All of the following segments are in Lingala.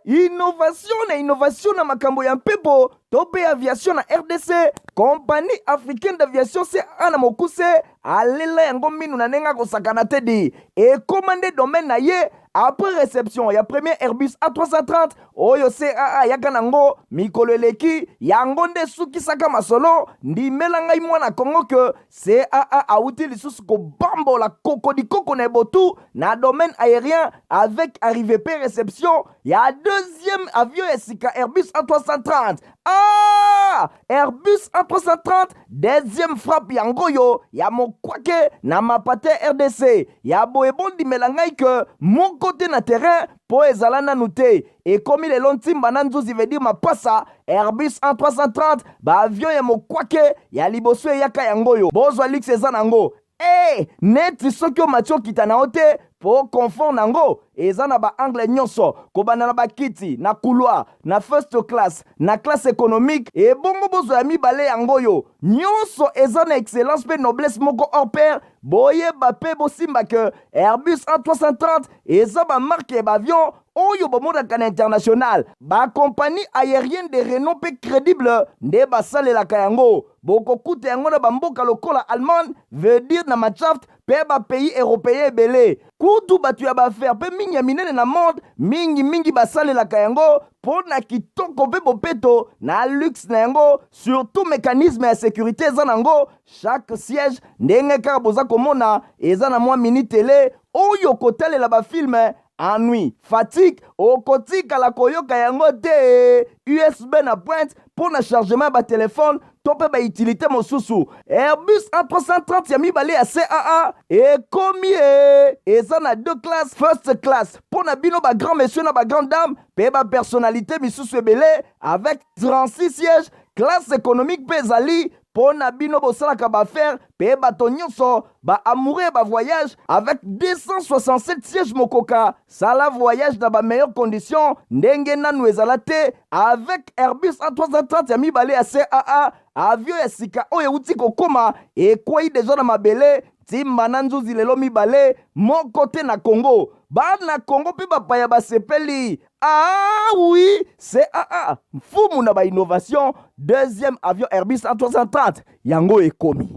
innovation na makambo ya mpepo to pe aviation na RDC. Compagnie africaine d'aviation CAA na mokuse alela yango minu na nenga kosakana te di et commandé domaine na ye. Après réception, ya premier Airbus A330, oyo CAA yaka nango, mikolo eleki, yango nde suki saka masolo, ndi melangai mwana Kongo ke CAA auti lisusu ko bambo la koko di koko na botu, na domaine aérien, avec arrivée pe réception, ya deuxième avion esika Airbus A330. Ah! Airbus A330, deuxième frappe yango yo, ya mokwake na mapate RDC, ya boebondi melangai ke mon côté na terrain po ezalana nute et comme les lontimba nanzuzi veut dire mapasa Airbus A330 ba avion ya mokwake ya liboso yaka yango yo bozwa lix ezanango neti soki o matio kitana ote po confort nango eza na ba angle nyonso kobana na bakiti na couloir na first class na classe économique et bongo bozo ya mibale yango yo nyonso eza na excellence pe noblesse moko hors pair boye bape bosimba ke Airbus A330 eza ba marque ba avion oyo bomodaka na international ba compagnie aérienne de renom pe crédible nde basalelaka yango bokokuta yango na bamboka lokola Allemagne veut dire na Machaft pe ba pays européen ebele kutu batu ya bafaire pe mingi ya minene na monde mingi basalelaka yango po na kitoko pe bopeto na luxe na yango surtout mécanisme ya sécurité eza nango chaque siège ndenge kaka boza komona eza na mwa mini télé oyo kotalela bafilme ennui, fatigue, okotika la koyoka yango te USB na pointe pour na chargement ba téléphone tope ba utilité mosusu Airbus A330 ya mibale ya CAA et combien eza na deux classes first class pour na bino ba grand monsieur na ba grande dame pe ba personnalité misusu ebele avec 36 sièges classe économique pe ezali pour na bino bosalaka bafaire pe bato nyonso ba amoureux ba voyage avec 267 sièges mokoka sala voyage dans ba meilleures conditions ndenge nanu ezala te avec Airbus A330 ya mibale ya CAA avion ya sika oyo uti kokoma ekwei deja na mabele timba na nzuzi lelo mibale moko te na Congo bana Congo pe bapaya basepeli ah oui CAA mfumu na ba innovation deuxième avion Airbus A330 yango ekomi.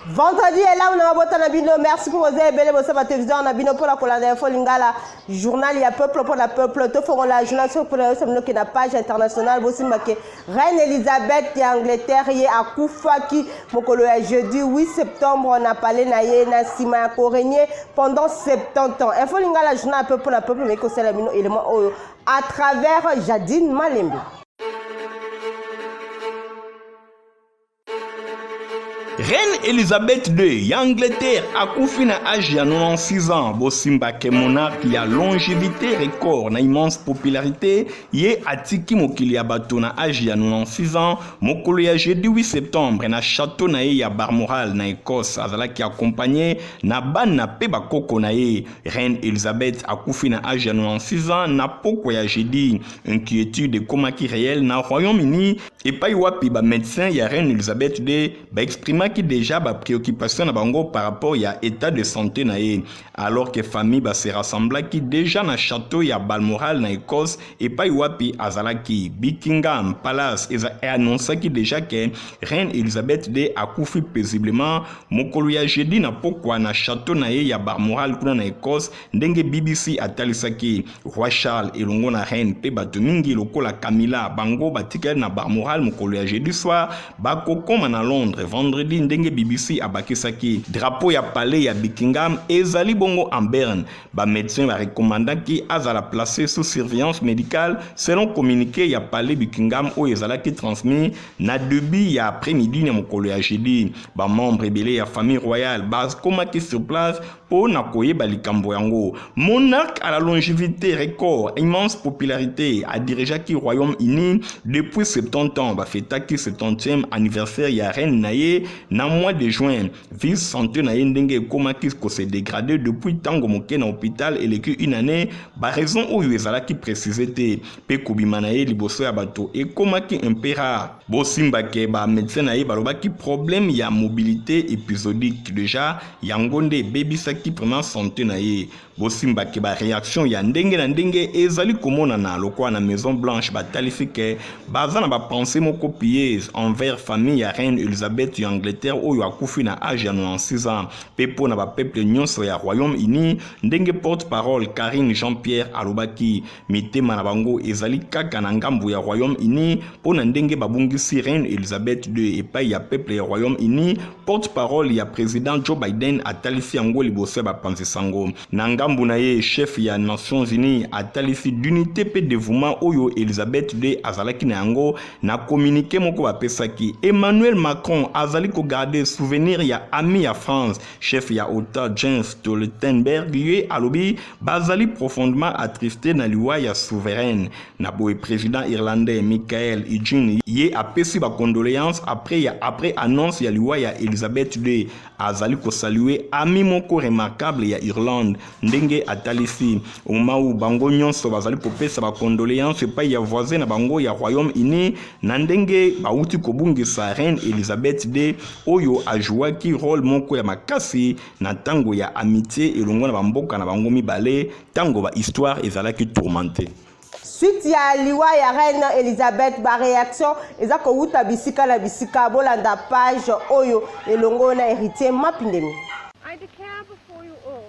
Vendredi est là, on a voté Nabino. Merci pour vous aider. Vous savez, télévision Nabino pour la colère d'info Lingala. Journal, il y a peuple pour la peuple. Tout feront la journal sur le qui n'a page internationale. Vous savez, Reine Elisabeth d'Angleterre, il y a Koufa qui, mon jeudi 8 septembre, on a parlé naïe, Nassima, régné pendant 70 ans. Info Lingala, journal, peuple pour la peuple, mais que c'est Nabino élément à travers Jadine Malembe. Reine Elisabeth II, Angleterre, akufi na âge ya 96 ans. Bosimba ke monarque ya longévité record na immense popularité. Ye atiki mokili ya bato na âge ya 96 ans. Mokolo ya jeudi 8 septembre na château na ye ya Balmoral na Écosse. Azalaki accompagné na ban na pe bakoko na ye. Reine Elisabeth akufi na âge ya 96 ans. Na poko ya jeudi. Inquiétude komaki réel na Royaume-Uni. Et pa wapi ba médecin ya Reine Elisabeth II ba exprima qui déjà ba préoccupation na bango par rapport ya état de santé na ye alors que famille ba se rassembla qui déjà na château ya Balmoral na Écosse et pa wapi azalaki Buckingham Palace et annonça qui déjà que Reine Elisabeth II akufi paisiblement mokolo ya jeudi na pokwa na château na ye ya Balmoral kuna na Écosse ndenge BBC atalisaki Roi Charles elongo na reine pe bato mingi lokola Camilla bango batikali na Balmoral mokolo ya jeudi soir bakokoma na Londres vendredi ndenge BBC abakisaki drapeau ya palais ya Buckingham ezali bongo en Berne ba médecin ba recommandaki azala placé sous surveillance médicale selon communiqué ya palais Buckingham o ezalaki transmis na début ya après-midi na mokolo ya jeudi ba membre ebele ya famille royale ba komaki sur place po na koyeba likambo yango monarque à la longévité record immense popularité a dirigé ki Royaume-Uni depuis 70 ans ba fêtaki 70e anniversaire ya reine naye na mois de juin vie santé na ndenge komaki ko se dégradé depuis tango moké na hôpital et l'écu une année ba raison oyo ezalaki précisé te pe kobima na ye liboso ya bato et komaki un peu rare bosimba ke ba médecin na ye balobaki problème ya mobilité épisodique déjà yangonde bebisa apesaki vraiment santé na ye. Bosimba ke ba réaction ya ndenge na ndenge ezali komona na lokwa na Maison Blanche batalifi ke baza na ba pensée moko pieuse envers famille ya reine Elizabeth ya Angleterre oyo akufi na âge ya 96 ans. Pepo na ba peuple nyonso ya Royaume-Uni ndenge porte-parole Karine Jean-Pierre alobaki mitema na bango ezali kaka na ngambu ya Royaume-Uni pona ndenge babungisi reine Elizabeth II epai ya peuple ya Royaume-Uni. Porte-parole ya président Joe Biden atalifi yango liboso ya bapanzi sango na ngambu na ye chef ya Nations Unies atalifi d'unité pe dévouement oyo Elizabeth II azalaki na yango na communiqué moko bapesaki. Emmanuel Macron azali ko garder souvenir ya ami ya France chef ya OTAN Jens Stoltenberg ye alobi bazali profondément attristé na liwa ya souveraine na boye président irlandais Michael Eugene ye apesi ba condoléances après annonce ya liwa ya Elizabeth II azali ko saluer ami moko remarquable ya Irlande ndenge atalisi omau bango nyonso bazali kopesa ba condoléances pa ya voisin na bango ya Royaume-Uni na ndenge bauti kobungisa reine Elizabeth II oyo ajuaki rôle moko ya makasi na tango ya amitié elongo na bamboka na bango mibale tango ba histoire ezalaki tourmentée. Suite ya liwa ya reine Elizabeth ba réaction eza ko wuta bisika na bisika bolanda page oyo elongo na héritier Mapindemi. I declare before you all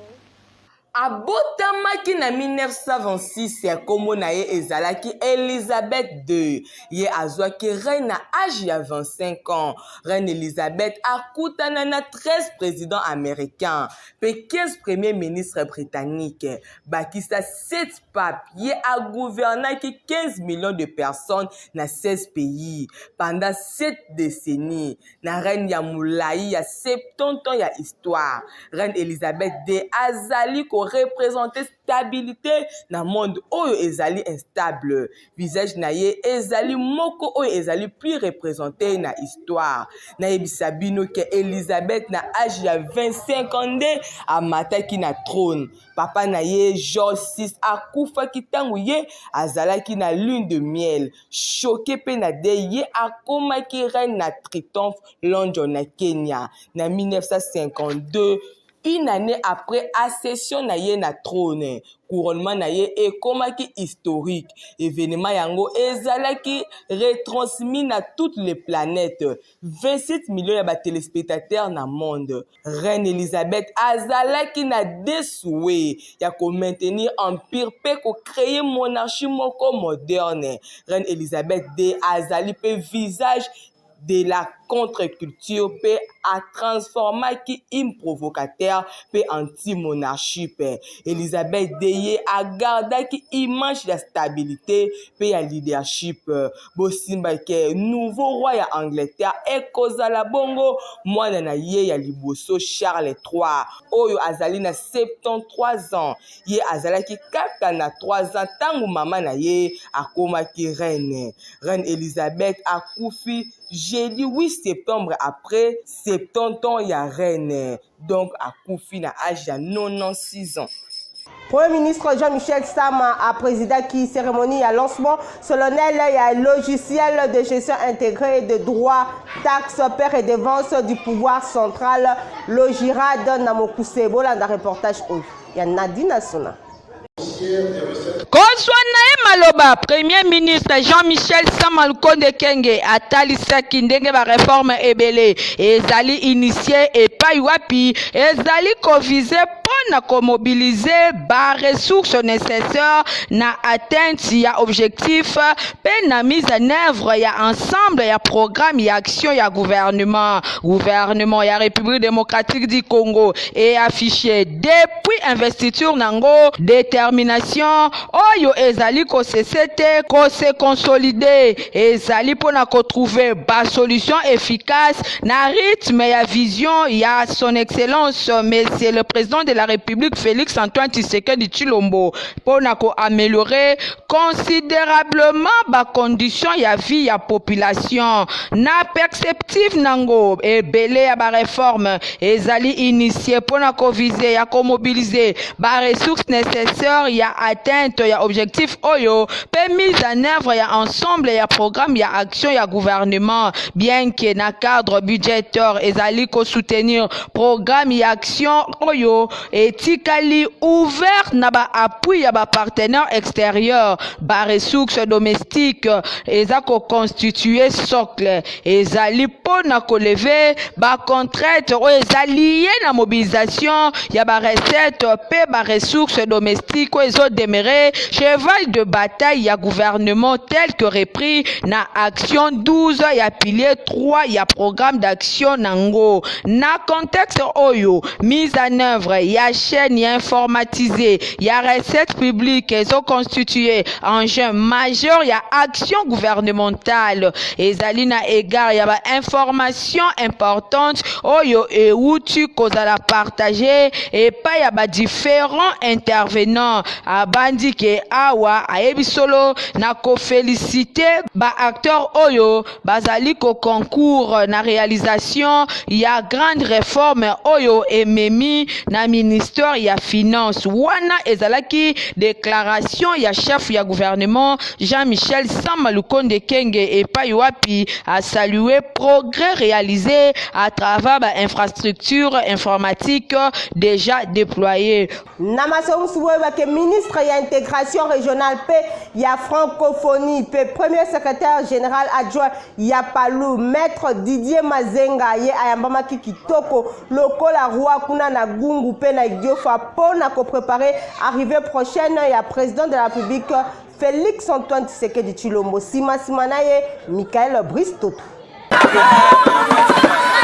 abotamaki na 1926 ya kombo na ye ezalaki Elizabeth II ye azwaki reine na âge ya 25 ans. Reine Elizabeth akutana na 13 présidents américains pe 15 premiers ministres britanniques bakisa 7 papes ye agouvernaki 15 millions de personnes na 16 pays pendant 7 décennies. Na reine ya moulayi ya 70 ans ya histoire. Reine Elizabeth II azali ko représenter stabilité na monde oyo ezali instable. Visage na ye ezali moko oyo ezali plus représenté na histoire. Na yebisa bino ke Elizabeth na âge ya 25 ans nde amataki na trône. Papa na ye George VI akufaki tango ye azalaki na lune de miel. Choqué pe na de ye akomaki reine na triomphe London na Kenya. Na 1952 une année après accession na ye na trône, couronnement na ye ekomaki historique. Événement yango ezalaki retransmis na toutes les planètes. 27 millions de téléspectateurs na monde. Reine Elizabeth azalaki na desoué ya ko maintenir empire pe ko créer monarchie moko moderne. Reine Elizabeth II azali pe visage de la contre-culture pe a transformé qui un provocateur pe anti-monarchie pe. Elizabeth II a gardé qui image de stabilité pe ya leadership. Bosimba ke nouveau roi ya Angleterre e kozala bongo mwana na ye ya liboso Charles III oyo azali na 73 ans. Ye azalaki kaka na 3 ans tango mama na ye akomaki reine. Reine Elizabeth akufi jeudi 8 septembre après 70 ans ya reine. Donc akufi na âge ya 96 ans. Premier ministre Jean-Michel Sama a présidé qui cérémonie à lancement solennel à logiciel de gestion intégrée de droits, taxes, pairs et dépenses du pouvoir central, Logirad Namokuse. Voilà un reportage. Il y a Nadine Assona. Kozwana maloba Premier ministre Jean-Michel Sama Lukonde Kenge atalisaki ndenge ba réforme ebele ezali initié epai wapi ezali kovize pona komobiliser ba ressources nécessaires na atteinte ya objectif pe na mise en œuvre ya ensemble ya programme ya action ya gouvernement ya République démocratique du Congo et affiché depuis investiture nango détermination oyo ezali ko cesete ko se consolider ezali pona ko trouver ba solution efficace na rythme ya vision ya son excellence monsieur le président de la République Félix Antoine Tshisekedi Tshilombo pona ko améliorer considérablement ba condition ya vie ya population na perspective nango ebele ya ba réforme ezali initié pona ko viser ya ko mobiliser ba ressources nécessaires ya atteinte ya objectif oyo oyo pe mise en œuvre ya ensemble ya programme ya action ya gouvernement bien que na cadre budgétaire ezali ko soutenir programme ya action oyo etikali ouvert na ba appui ya ba partenaires extérieurs ba ressources domestiques eza ko constituer socle ezali pona ko lever ba contrainte oyo ezali lié na mobilisation ya ba recette pe ba ressources domestiques oyo ezo demeurer cheval de bataille ya gouvernement tel que repris na action 12 ya pilier 3 ya programme d'action nango na contexte oyo mise en œuvre ya chaîne ya informatisée ya recette publique ezo constituer enjeu majeur ya action gouvernementale ezali na égard ya ba information importante oyo euti kozala partager et pas ya ba différents intervenants abandi ke awa ayebi solo na ko féliciter ba acteurs oyo bazali ko concours na réalisation ya grande réforme oyo ememi na ministère ya finance wana ezalaki déclaration ya chef ya gouvernement Jean-Michel Sama Lukonde Kenge et pas wapi a salué progrès réalisés à travers ba infrastructure informatique déjà déployée. Namasom Souweba que ministre ya intégration régionale pe ya francophonie pe premier secrétaire général adjoint ya Palou maître Didier Mazenga ye ayambama kitoko lokola roi kuna na gungu pe na Idiofa pona ko préparer arrivée prochaine ya président de la République Félix Antoine Tshisekedi Tshilombo sima naye Michael Bristoto.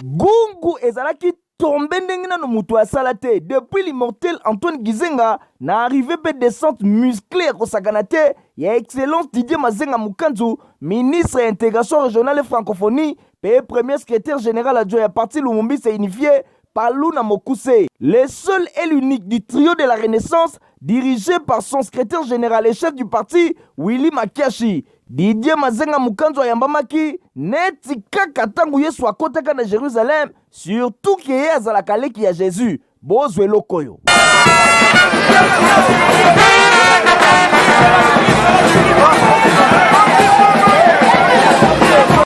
Gungu ezalaki tombe ndenge nano mutu asala te depuis l'immortel Antoine Gizenga na arrivé pe descente musclée kosakana te ya excellence Didier Mazenga Mukanzu ministre ya intégration régionale et francophonie pe premier secrétaire général adjoint ya parti Lumumbi s'est unifié Paluna Mokuse, le seul et l'unique du trio de la Renaissance dirigé par son secrétaire général et chef du parti Willy Makiashi. Didier Mazenga Mukanzu ayambamaki neti kaka tangu Yesu akotaka na Jérusalem surtout ki ye azalaka leki ya Jésus bozwe lokoyo.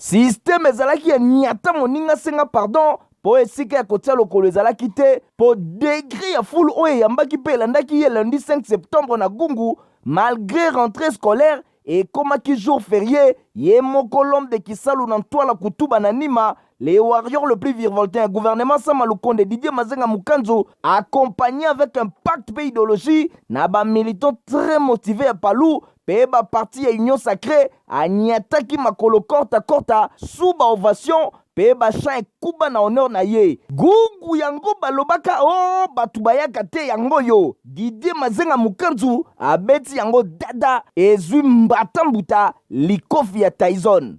Système ezalaki ya nyata moninga senga pardon po esika ya kotia lokolo ezalaki te po degré ya foule oyo eyambaki pe elandaki ye lundi 5 septembre na Gungu malgré rentrée scolaire ekomaki jour férié ye moko l'homme de Kisalu na Ntwala Kutuba na Nima les warriors le plus virevoltant gouvernement Sama Lukonde Didier Mazenga Mukanzu accompagné avec un pacte pe idéologie na ba militants très motivés à Palou pe ba parti ya Union Sacrée anyataki makolo korta sous ba ovation pe ba chan kuba na honneur na ye Gungu yango balobaka oh batu bayaka te yango yo Didier Mazenga Mukanzu abeti yango dada ezwi mbatambuta likofi ya Tyson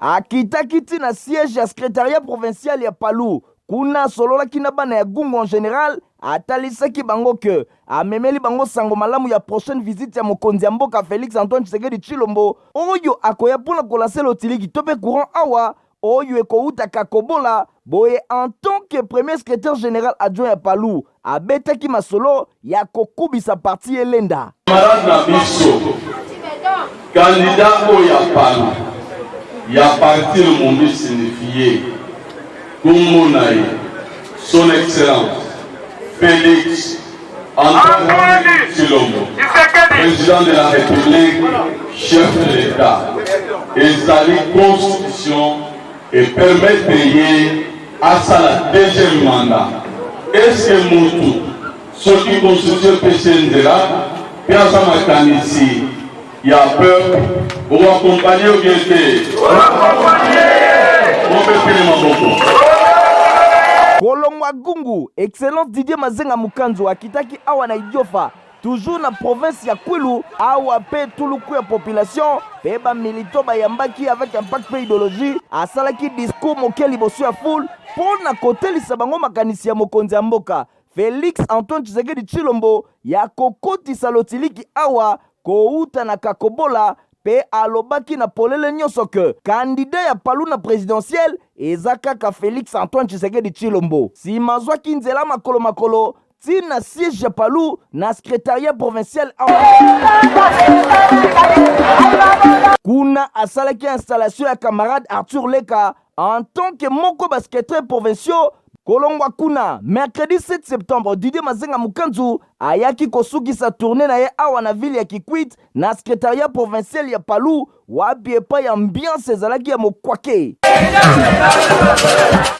akitakiti na siège ya secrétariat provincial ya Palou kuna solola kina bana ya Gungu en général atalisaki bango ke amemeli bango sango malamu ya prochaine visite ya mokonzi ya mboka Félix Antoine Tshisekedi Tshilombo oyo akoya pona kolanse lotiliki tope courant awa oyo ekouta kakobola boye en tant que premier secrétaire général adjoint ya Palou abetaki masolo ya kokubisa parti elenda camarade na biso candidat oyo ya Palou ya parti Lumumbi signifié kombo na ye son excellence Félix Antoine Tshilombo, président de la République, chef de l'État, ezali constitution et permet de payer à sa deuxième mandat. Est-ce que Moutou, ce qui constitue PCNDLA, bien ça m'a ici, il y a peur, vous accompagnez ou bien vous accompagnez, on peut payer ma beaucoup. Kolongwa Gungu, excellence Didier Mazenga Mukanzu akitaki awa na Idiofa, toujours na province ya Kwilu, awa pe tuluku ya population, pe ba milito ba yambaki avec un pacte pe idéologie, asalaki discours moke liboso ya foule, pona kotelisa bango makanisi ya mokonzi ya mboka. Félix Antoine Tshisekedi Tshilombo ya kokotisa lotiliki awa kouta na kakobola pe alobaki na polele nyonso ke candidat ya Palou na présidentielle eza kaka Félix Antoine Tshisekedi Tshilombo. Si mazwaki nzela makolo tina siège palu na secrétariat provincial kuna asalaki installation ya camarade Arthur Leka en tant que moko basketteur provinciaux kolongwa kuna mercredi 7 septembre Didier Mazenga Mukanzu ayaki kosukisa tournée na ye awa na ville ya Kikwit na secrétariat provincial ya Palu wapi epa ya ambiance ezalaki ya mokwake.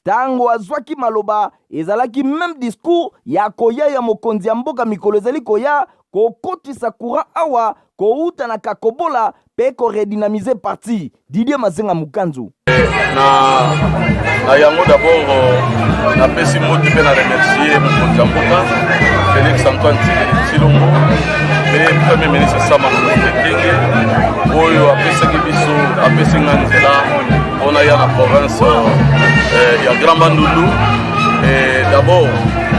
Tango azwaki maloba ezalaki même discours ya koya ya mokonzi ya mboka mikolo ezali koya kokotisa courant awa kouta na kakobola pe koredynamiser parti. Didier Mazenga Mukanzu na yango d'abord napesi moti mpe na remercier mokonzi ya mboka Félix Antoine Tshilombo mpe premier ministre Sama Lukonde Kenge oyo apesaki biso apesi nga nzela mpona ya na province ya Grand Bandundu. D'abord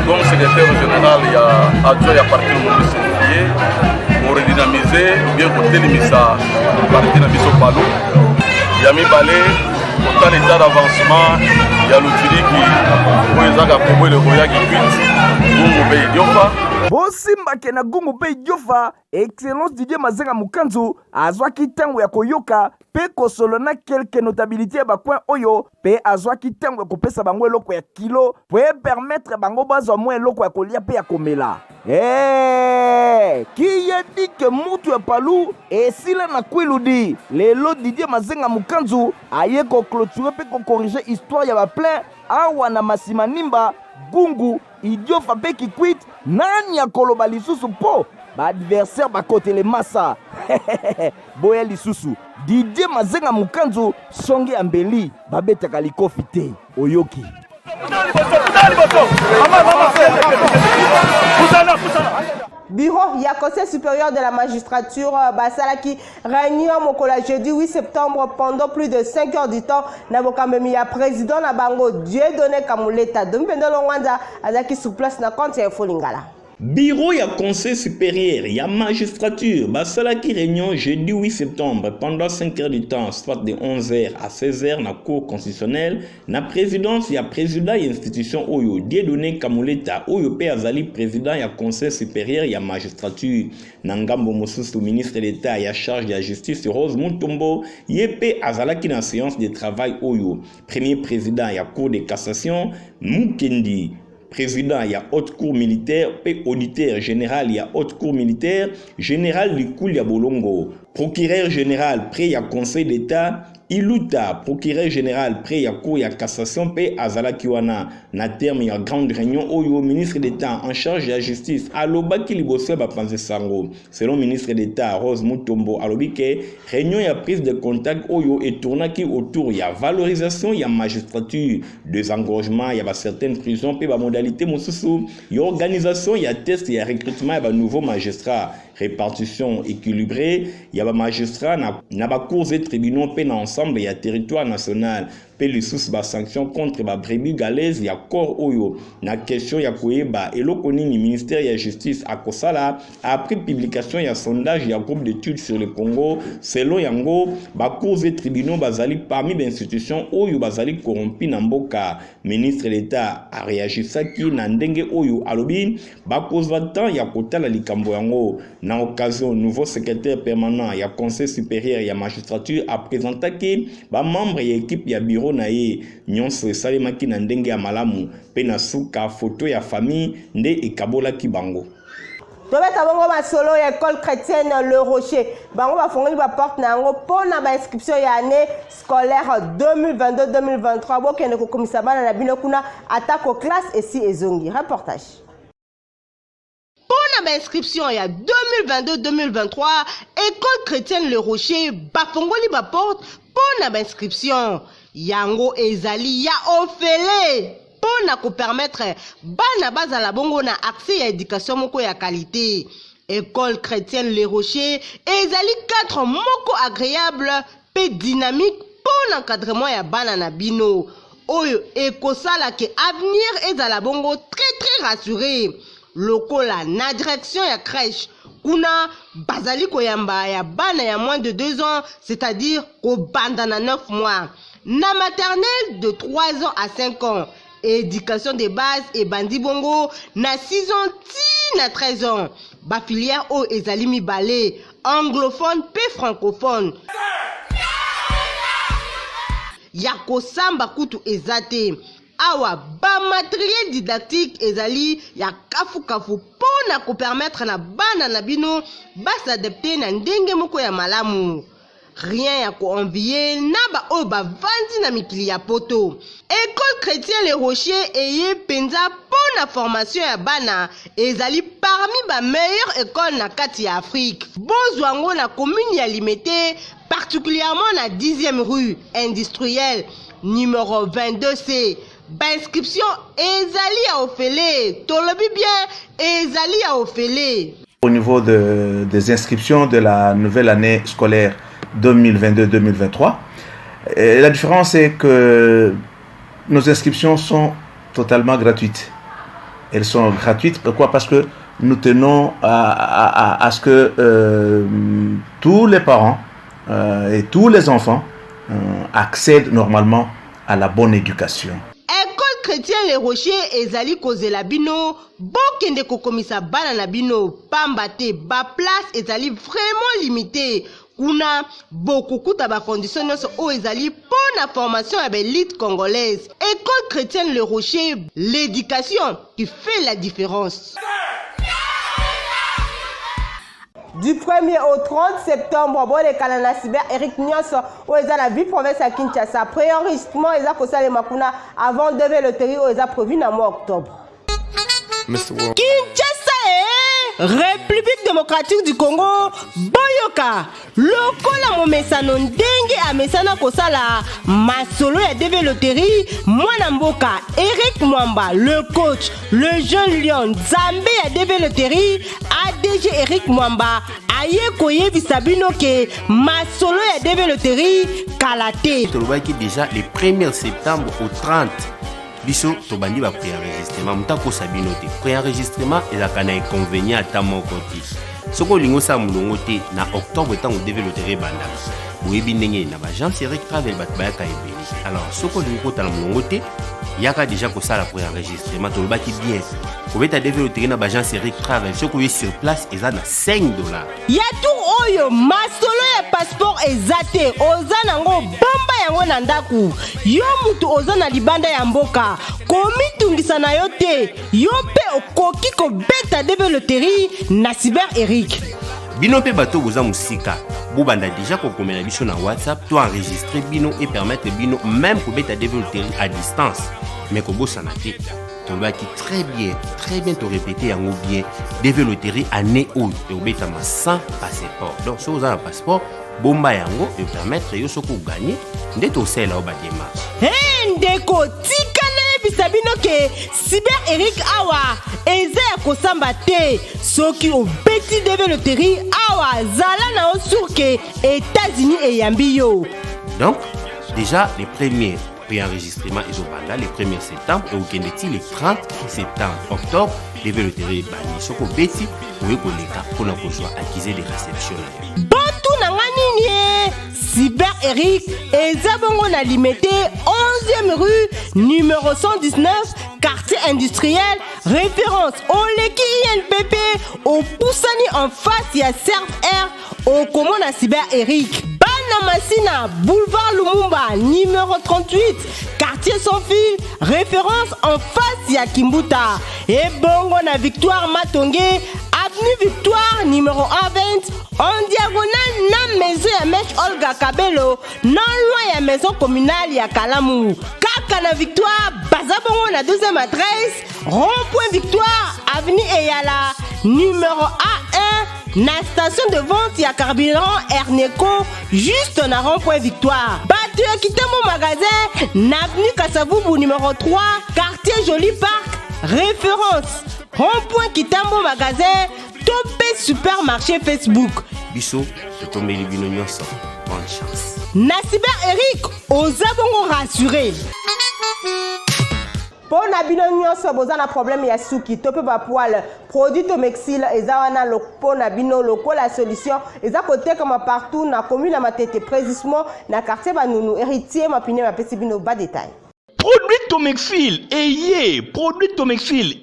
comme secrétaire général ya adjoint ya parti Lumumba Sénéfié pour redynamiser bien kotelemisa parti na biso Palu ya mibale autant l'état d'avancement ya lutiriki oyo ezaka kobwele koya Kikwit Gungu Bei Diofa bosimbake na Gungu Bei Diofa. Excellence Didier Mazenga Mukanzu azwaki tango ya koyoka pe kosolona quelques notabilités ya bakwen oyo pe azwaki tango ya kopesa bango eloko ya kilo po permettre bango bazwa mwa eloko ya kolia pe ya komela. Qui a dit que mutu ya Palu esila na kwiludi lelo Didier Mazenga Mukanzu aye ko clôturer pe ko corriger histoire ya ba plein awa na masima nimba Gungu Idiofa pe Kikwit nani ya koloba lisusu po ba adversaire ba kote le massa boya lisusu Didier Mazenga Mukanzu songe ambeli babetaka likofi te oyoki. Bureau ya Conseil supérieur de la magistrature basalaki réunion mokola jeudi 8 septembre pendant plus de 5 heures du temps na bokamemi ya président na bango Dieudonné Kamuleta Dompendo Longwanza azaki sur place na compte ya Folingala. Bureau ya Conseil supérieur ya magistrature basalaki réunion jeudi 8 septembre pendant 5 heures du temps soit de 11h à 16h na cour constitutionnelle na présidence ya président ya institution oyo Dieudonné Kamuleta oyo pe azali président ya Conseil supérieur ya magistrature na ngambo mosusu ministre d'État ya charge de la justice Rose Mutombo yepe azalaki na séance de travail oyo premier président ya cour de cassation Mukendi président ya haute cour militaire et auditeur général ya haute cour militaire général Likuli ya Bolongo procureur général près ya conseil d'état Iluta procureur général près ya cour ya cassation pe azalaki wana na terme ya grande réunion oyo ministre d'état en charge de la justice alobaki liboso ba panze sango selon ministre d'état Rose Mutombo alobike réunion ya prise de contact oyo et tournaki autour ya valorisation ya magistrature désengorgement ya ba certaines prisons pe ba modalité mosusu ya organisation ya test ya recrutement ya ba nouveaux magistrats répartition équilibrée ya ba magistrats na ba cours et tribunaux pe na ensemble ya territoire national pe les sous ba sanction contre ba brebis galaises ya corps oyo na question ya koyeba eloko nini ministère ya justice akosala après publication ya sondage ya groupe d'études sur le Congo selon yango ba cours et tribunaux bazali parmi les institutions oyo bazali corrompi na mboka ministre d'État a réagi saki na ndenge oyo alobi ba kozwa temps ya kotala likambo yango na occasion nouveau secrétaire permanent ya conseil supérieur ya magistrature a présenté ba membre ya équipe ya bureau na ye nyonso esalemaki na ndenge ya malamu pe na suka photo ya famille nde ekabolaki bango. Tobeta bongo masolo ya école chrétienne Le Rocher bango bafongoli ba porte na yango pona ba inscription ya année scolaire 2022-2023 bokende kokomisa bana na bino kuna atako classe esi ezongi. Reportage. Pona ba inscription ya 2022-2023 école chrétienne Le Rocher bafongoli ba porte pona ba inscription yango ezali ya ofele pona ko permettre bana bazala bongo na accès à éducation moko ya qualité. École chrétienne Les Rochers ezali 4 moko agréable pe dynamique pona encadrement ya bana na bino oyo ekosala ke avenir ezala bongo très rassuré. Lokola na direction ya crèche kuna bazali koyamba ya bana ya moins de 2 ans, c'est-à-dire ko banda na 9 mois. Na maternelle de 3 ans à 5 ans, éducation de base et bandi bongo na 6 ans ti na 13 ans. Ba filière o ezali mibale, anglophone pe francophone. Yako samba kutu ezate. Awa ba matériel didactique ezali ya kafu pona ko permettre na bana na bino ba s'adapter na ndenge moko ya malamu. Rien ya ko envier na ba o ba vandi na mikili ya poto. École chrétienne Les Rochers eye penza pona formation ya bana ezali parmi ba meilleure école na kati ya Afrique. Bozwango na commune ya Limete, particulièrement na 10e rue industrielle numéro 22C. Inscription ezali à Ofele, tolobi bien ezali à Ofele. Au niveau des inscriptions de la nouvelle année scolaire 2022-2023, la différence est que nos inscriptions sont totalement gratuites. Elles sont gratuites, pourquoi? Parce que nous tenons à ce que tous les parents et tous les enfants accèdent normalement à la bonne éducation. École chrétienne Les Rochers ezali kozela bino bokende kokomisa bana na bino pambate ba place ezali vraiment limité. Kuna bokukuta ba conditions nyonso o ezali pona formation ya l'élite congolaise. École chrétienne Les Rochers, l'éducation qui fait la différence. Du 1er au 30 septembre, bon les Kalana Cyber, Eric Nyonso, où est la ville province à Kinshasa. Préenregistrement, ils ont causé les Makuna avant de lever le territoire, ils ont prévu en mois octobre. Kinshasa, République démocratique du Congo, Boyoka, lokola momesano ndenge amesana kosala masolo ya développerie mwana mboka Eric Mwamba, le coach, le jeune lion Zambé ya développerie ADG Eric Mwamba aye koyebisa bino ke masolo ya développerie kalate. Tolobaki déjà le 1er septembre au 30 biso tobandi ba préenregistrement mutako sabino te préenregistrement ezaka na inconvénient ata moko te soko lingo sa mulongo te na octobre tango développer banda boyebi ndenge na bagence Eric Travel bat bayaka ebeli alors soko lingo ta na mulongo te yaka déjà kosala préenregistrement tolobaki bien kobeta développer na bagence Eric Travel soko ye sur place eza na $5 ya tour oyo masolo ya passeport ezate oza nango bomba yango na ndaku yo mutu oza na libanda ya mboka komitungisa na yo te yo mpe okoki kobeta développerie na Cyber Eric. Bino pe bato boza musika bobanda déjà kokomela biso na WhatsApp to enregistrer bino et permettre bino même kobeta développerie à distance mais kobosana te tolobaki très bien to répéter yango bien développerie année oyo obetama sans passeport donc so oza na passeport bomba yango et permettre yo soko gagner nde tosala ba démarche ndeko tika na yebisa bino ke Cyber Eric awa eza ya kosamba te soki obeti développerie awa zala na o sur ke États-Unis eyambi yo donc déjà les premiers préenregistrement et au le 1er septembre et au Kendeti le 30 septembre octobre développerie bani soko beti ou koleka pour na kozwa acquise des réceptions Bantu na nganini Cyber Eric eza bongo na limité 11e rue numéro 119 quartier industriel référence au Leki INPP au Poussani en face ya Serve Air au Komona Cyber Eric Massina, boulevard Lumumba, numéro 38, quartier sans fil, référence en face ya Kimbuta. Et bongo na Victoire Matongé, avenue Victoire, numéro 120, en diagonale na maison ya Mèche Olga Kabelo, non loin ya maison communale ya Kalamu. Kaka na Victoire, baza bongo na deuxième adresse, rond-point Victoire, avenue Eyala, numéro A1, na station de vente ya carburant Erneco juste na rond-point Victoire. Batu ya Kitemo magasin na avenue Kasavubu numéro 3 quartier Joli Parc référence rond-point Kitambo magasin topé supermarché Facebook. Biso tombeli bino nyonso bonne chance. Na Cyber Eric oza bongo rassuré. Pour na bino nyonso boza na problème ya suki to pe ba poil produit to mexil eza wana lopo na bino loko la solution eza côté comme partout na commune na matete précisément na quartier Banunu héritier mapine ma pesi bino ba détail. Produit Tomexil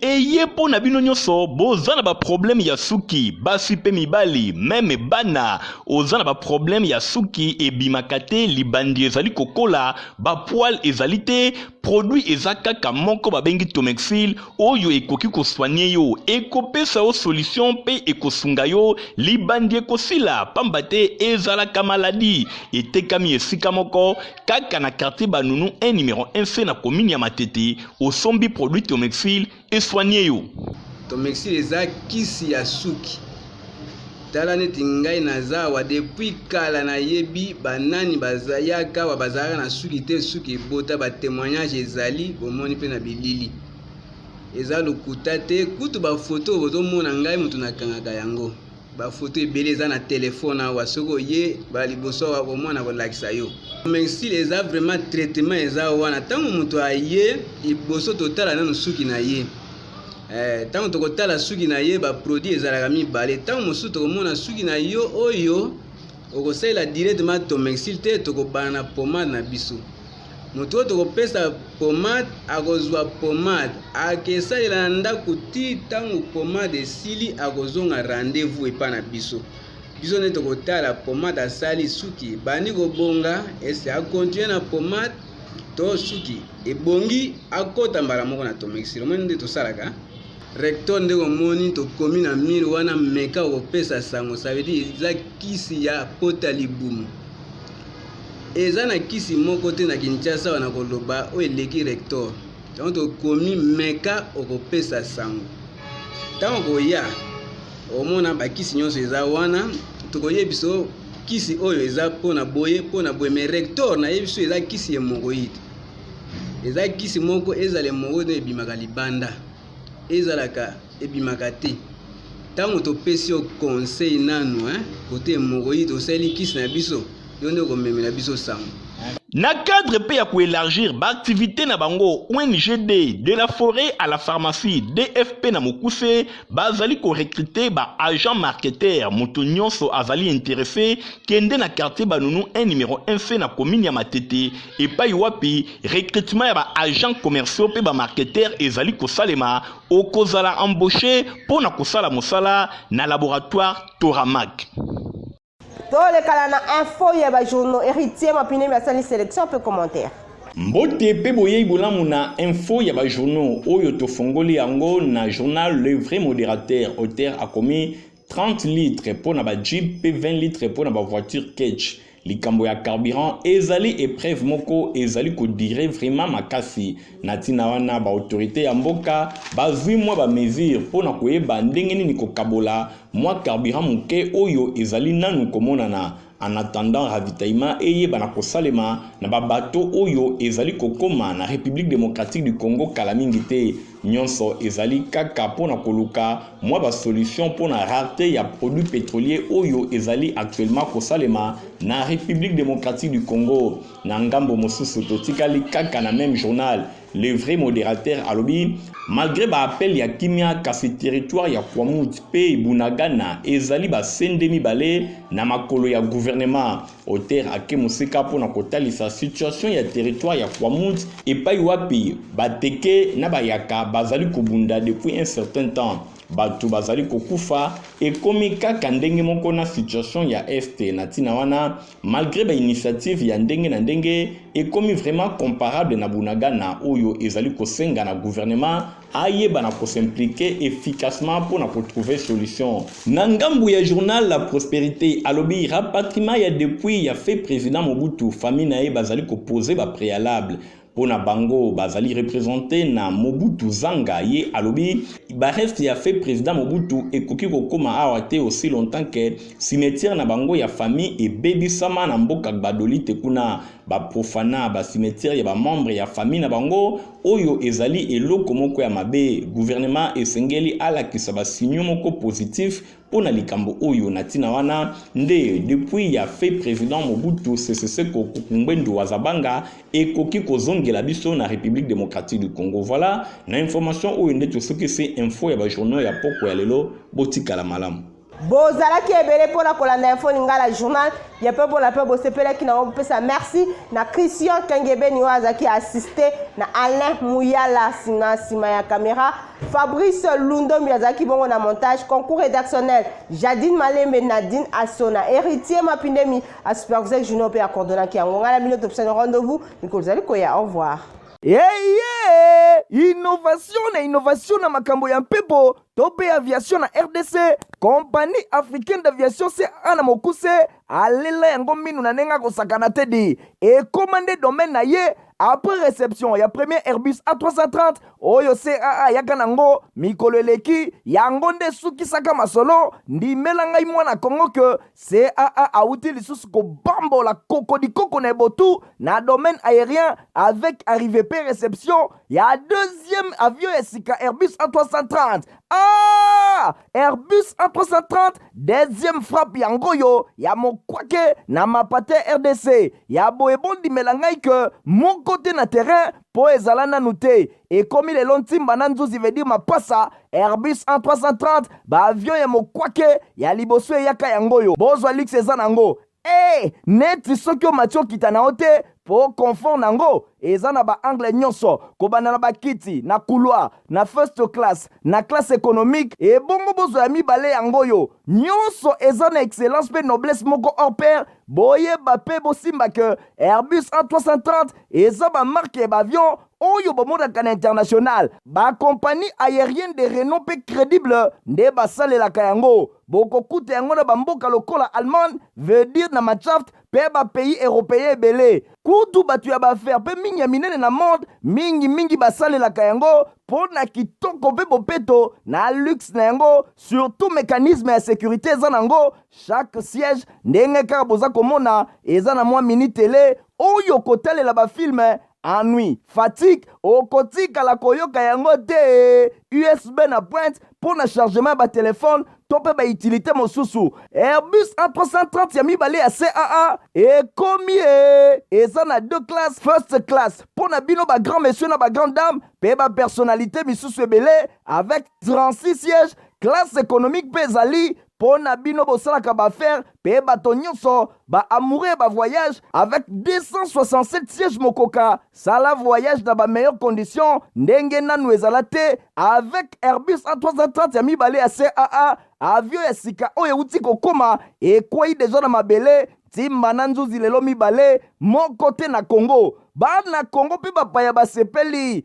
eye po na bino nyonso boza na ba problème ya suki basi pe mibali meme bana oza na ba problème ya suki ebimakate libandi ezali kokola ba poil ezali te produit ezakaka moko babengi Tomexil oyo ekoki koswanye yo ekopesa o solution pe ekosunga yo libandi ekosila pamba te ezalaka maladi etekami esika moko kaka na quartier Banunu 1 numéro 1 na commune ya Matete osombi produit Tomexil eswanye yo. Tomexil eza kisi ya suki tala neti ngai naza wa depuis kala na yebi banani bazayaka wa bazaka na suki te suki bota ba témoignage ezali bomoni pe na bilili eza lokuta te kutu ba photo bozomona ngai mutu nakangaka yango ba photo ebele eza na telefone awa soko ye ba liboso wa bomona kolakisa yo. Tomexil eza vraiment traitement eza wana tango mutu aye liboso totala nano suki na ye tango tokotala suki na ye ba produit ezalaka mibale tango mosusu tokomona suki na yo oyo okosalela directement Tomexil te tokobana na pomade na biso moto oyo tokopesa pomade akozwa pomade akesalela na ndako ti tango pomade esili akozonga rendez-vous epa na biso nde tokotala pomade asali suki bandi kobonga ese akontinue na pomade to suki ebongi akota mbala moko na Tomexil omoni nde tosalaka rector nde komoni tokomi na mire wana meka okopesa sango ça veut dire eza kisi ya pota libumu eza na kisi moko te na Kinshasa wana koloba o eleki rector tango tokomi meka okopesa sango tango koya omona bakisi nyonso eza wana tokoyebiso kisi oyo eza pona boye me rector na yebiso eza kisi hémorroïde eza kisi moko ezale hémorroïde ebimaka libanda ezalaka ebimaka te tango topesi yo conseil nanu kote hémorroïde osali kisi na biso yo nde komemela biso sango. Na cadre pe ya élargir ba activité na bango ONGD de la forêt à la pharmacie DFP na Mokuse bazali ko recruter ba agent marketeur moto nyonso azali intéressé kende na quartier Banunu 1 numéro 1 na commune ya Matete et pa wapi recrutement ya ba agent commerciaux pe ba marketeur ezali ko salema okozala embauché pona kosala mosala na laboratoire Toramac. Dans le cas de info, il y a des journaux héritiers, ma pine, mais ça, les sélections, peu commentaire. Mbote pe boye bulamu na info ya ba journaux oyo to fongoli yango na journal Le Vrai Modérateur auteur a commis 30 litres pour na ba Jeep pe 20 litres pour na ba voiture Ketch. Likambo ya carburant ezali épreuve moko ezali ko dire vraiment makasi natina wana ba autorité ya mboka bazwi mwa ba mesure pona koyeba ndenge nini ko kabola mwa carburant muke oyo ezali nanu komonana en attendant ravitaillement eye bana kosalema na ba bateau oyo ezali kokoma na République démocratique du Congo kala mingi te nyonso ezali kaka pona koluka mwa ba solution pona rareté ya produits pétroliers oyo ezali actuellement kosalema na République démocratique du Congo na ngambo mosusu totikali kaka na même journal Le Vrai Modérateur alobi malgré ba appel ya kimia kasi territoire ya Kwamut pe Bunagana ezali ba sendemi balé na makolo ya gouvernement auteur ake musika pona kotalisa situation ya territoire ya Kwamut et pa wapi bateke na bayaka bazali kobunda depuis un certain temps batu bazali kokufa ekomi kaka ndenge moko na situation ya este na tina wana malgré ba initiative ya ndenge na ndenge ekomi vraiment comparable na Bunagana oyo ezali kosenga na gouvernement ayeba na s'impliquer efficacement pour na trouver solution. Nangambu ya journal La Prospérité alobi rapatriement ya depuis ya fait président Mobutu famille na ye bazali ko poser ba préalable pona bango bazali représenté na Mobutu Zanga ye alobi ba reste ya fait président Mobutu ekoki kokoma awate aussi longtemps que cimetière na bango ya famille et baby sama na mboka badoli te kuna ba profana ba cimetière ya ba membre ya famille na bango oyo ezali eloko moko ya mabe gouvernement esengeli ala kisaba sinyo moko positif pona likambo oyo natina wana nde depuis ya fait président Mobutu CCC ko kumbendo wazabanga ekoki kozongela biso na République démocratique du Congo. Voilà na information oyo nde tosoki c'est info ya ba journaux ya poko ya lelo botika la malamu. bozalaki ebele mpona kolanda info lingala journal ya mpe mpona mpe bosepelaki nango bopesa merci na Christian Kengebeni oyo azalaki assisté na Alain Mouyala na nsima ya caméra, Fabrice Lundombi azalaki bongo na montage, concours rédactionnel Jadine Malembe, Nadine Asona, Héritier Mapindemi a superviseur junior mpe acordonnaki yango ngala bino topesani rendez-vous mikolozali koya. Au revoir. Innovation na makambo ya mpepo tope aviation na RDC. Compagnie africaine d'aviation se ana mokuse alela yango minu na nenga kosakana tedi et commandé domaine na ye après réception ya premier Airbus A330 oyo CAA yaka nango mikolo eleki yango nde sukisaka masolo ndimela ngai mwana Kongo ke CAA auti lisusu kobambola kokodikoko na ebotu na domaine aérien avec arrivée pe réception ya deuxième avion ya sika Airbus A330. Airbus A330 deuxième frappe yango yo ya mokwake na mapate RDC ya boebondi melangai ke mon côté na terrain po ezala nanu te et comme il est lontimba na nzuzi veut dire mapasa Airbus A330 ba avion ya mokwake ya liboso yaka yango yo bozwa lix eza nango neti soki o matio kita na ote po confort nango eza na ba angle nyonso kobanda na bakiti na couloir na first class na classe économique et bongo bozo ya mibale yango yo nyonso eza na excellence pe noblesse moko hors pair boyeba pe bosimba ke Airbus A330 eza ba marque ba avion oyo bomodaka na international ba compagnie aérienne de renom pe crédible nde basalelaka yango bokokuta yango na bamboka lokola Allemagne veut dire na Matshaft pe ba pays européen ebele kutu batu ya baaffaire pe mingi ya minene na monde mingi basalelaka yango po na kitoko pe bopeto na luxe na yango surtout mécanisme ya sécurité eza nango chaque siège ndenge kaka boza komona eza na mwa mini télé oyo kotalela bafilme ennui, fatigue, okotika la koyoka yango te USB na pointe pour na chargement ba téléphone tope ba utilité mosusu Airbus A330 ya mibale ya CAA et combien eza na deux classes first class pour na bino ba grand monsieur na ba grande dame pe ba personnalité misusu ebele avec 36 sièges classe économique pe ezali pour na bino bosalaka ba faire pe bato nyonso ba amoureux ba voyage avec 267 sièges mokoka sala voyage dans ba meilleures conditions ndenge nanu ezala te avec Airbus A330 ya mibale ya CAA avion ya sika oyo uti kokoma ekwei deja na mabele timba na nzuzi lelo mibale moko te na Congo bana Congo pe bapaya basepeli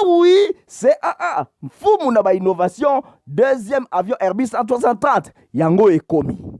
oui CAA mfumu na ba innovation deuxième avion Airbus A330 yango ekomi